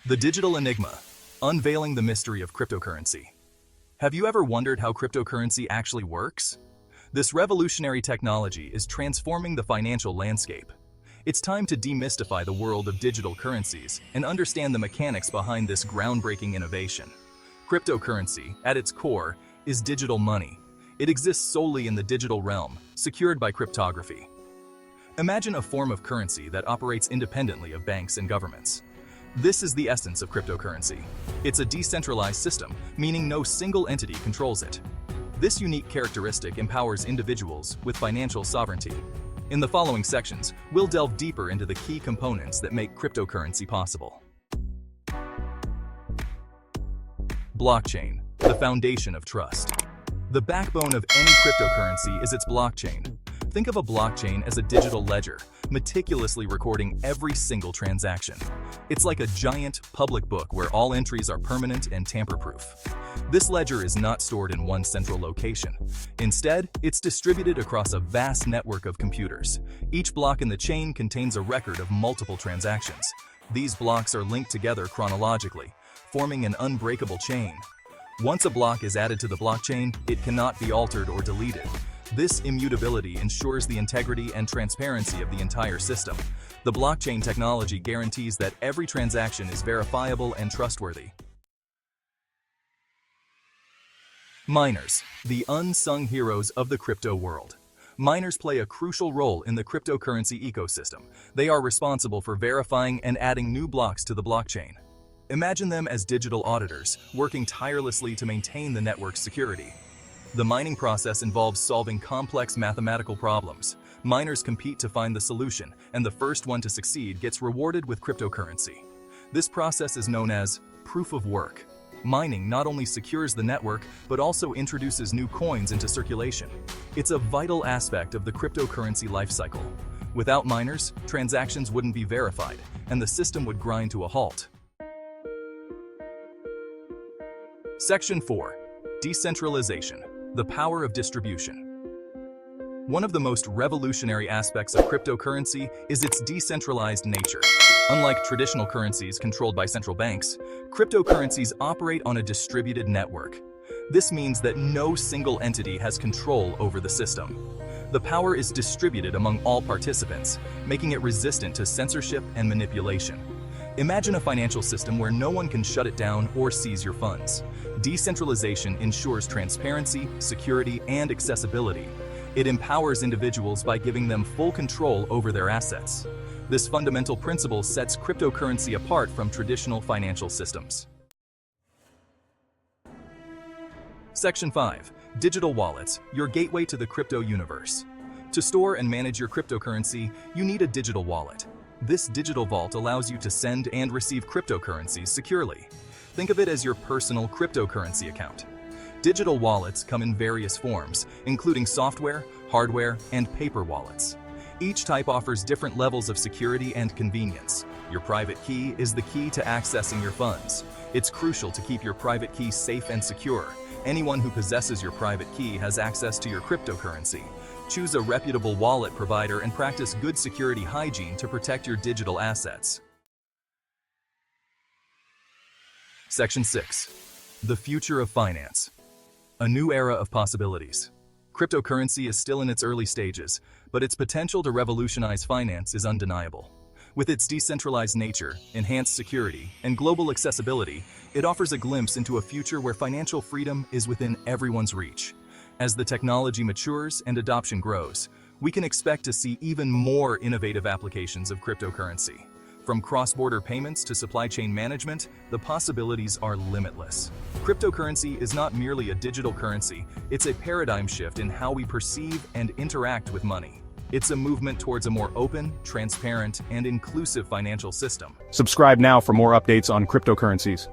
The digital enigma, unveiling the mystery of cryptocurrency. Have you ever wondered how cryptocurrency actually works? This revolutionary technology is transforming the financial landscape. It's time to demystify the world of digital currencies and understand the mechanics behind this groundbreaking innovation. Cryptocurrency, at its core, is digital money. It exists solely in the digital realm, secured by cryptography. Imagine a form of currency that operates independently of banks and governments. This is the essence of cryptocurrency. It's a decentralized system, meaning no single entity controls it. This unique characteristic empowers individuals with financial sovereignty. In the following sections, we'll delve deeper into the key components that make cryptocurrency possible. Blockchain, the foundation of trust. The backbone of any cryptocurrency is its blockchain. Think of a blockchain as a digital ledger, meticulously recording every single transaction. It's like a giant public book where all entries are permanent and tamper-proof. This ledger is not stored in one central location. Instead, it's distributed across a vast network of computers. Each block in the chain contains a record of multiple transactions. These blocks are linked together chronologically, forming an unbreakable chain. Once a block is added to the blockchain, it cannot be altered or deleted. This immutability ensures the integrity and transparency of the entire system. The blockchain technology guarantees that every transaction is verifiable and trustworthy. Miners, the unsung heroes of the crypto world. Miners play a crucial role in the cryptocurrency ecosystem. They are responsible for verifying and adding new blocks to the blockchain. Imagine them as digital auditors, working tirelessly to maintain the network's security. The mining process involves solving complex mathematical problems. Miners compete to find the solution, and the first one to succeed gets rewarded with cryptocurrency. This process is known as proof of work. Mining not only secures the network, but also introduces new coins into circulation. It's a vital aspect of the cryptocurrency lifecycle. Without miners, transactions wouldn't be verified, and the system would grind to a halt. Section 4. Decentralization. The power of distribution. One of the most revolutionary aspects of cryptocurrency is its decentralized nature. Unlike traditional currencies controlled by central banks, cryptocurrencies operate on a distributed network. This means that no single entity has control over the system. The power is distributed among all participants, making it resistant to censorship and manipulation. Imagine a financial system where no one can shut it down or seize your funds. Decentralization ensures transparency, security, and accessibility. It empowers individuals by giving them full control over their assets. This fundamental principle sets cryptocurrency apart from traditional financial systems. Section 5. Digital wallets, your gateway to the crypto universe. To store and manage your cryptocurrency, you need a digital wallet. This digital vault allows you to send and receive cryptocurrencies securely. Think of it as your personal cryptocurrency account. Digital wallets come in various forms, including software, hardware, and paper wallets. Each type offers different levels of security and convenience. Your private key is the key to accessing your funds. It's crucial to keep your private key safe and secure. Anyone who possesses your private key has access to your cryptocurrency. Choose a reputable wallet provider and practice good security hygiene to protect your digital assets. Section 6. The future of finance. A new era of possibilities. Cryptocurrency is still in its early stages, but its potential to revolutionize finance is undeniable. With its decentralized nature, enhanced security, and global accessibility, it offers a glimpse into a future where financial freedom is within everyone's reach. As the technology matures and adoption grows, we can expect to see even more innovative applications of cryptocurrency. From cross-border payments to supply chain management, the possibilities are limitless. Cryptocurrency is not merely a digital currency, it's a paradigm shift in how we perceive and interact with money. It's a movement towards a more open, transparent, and inclusive financial system. Subscribe now for more updates on cryptocurrencies.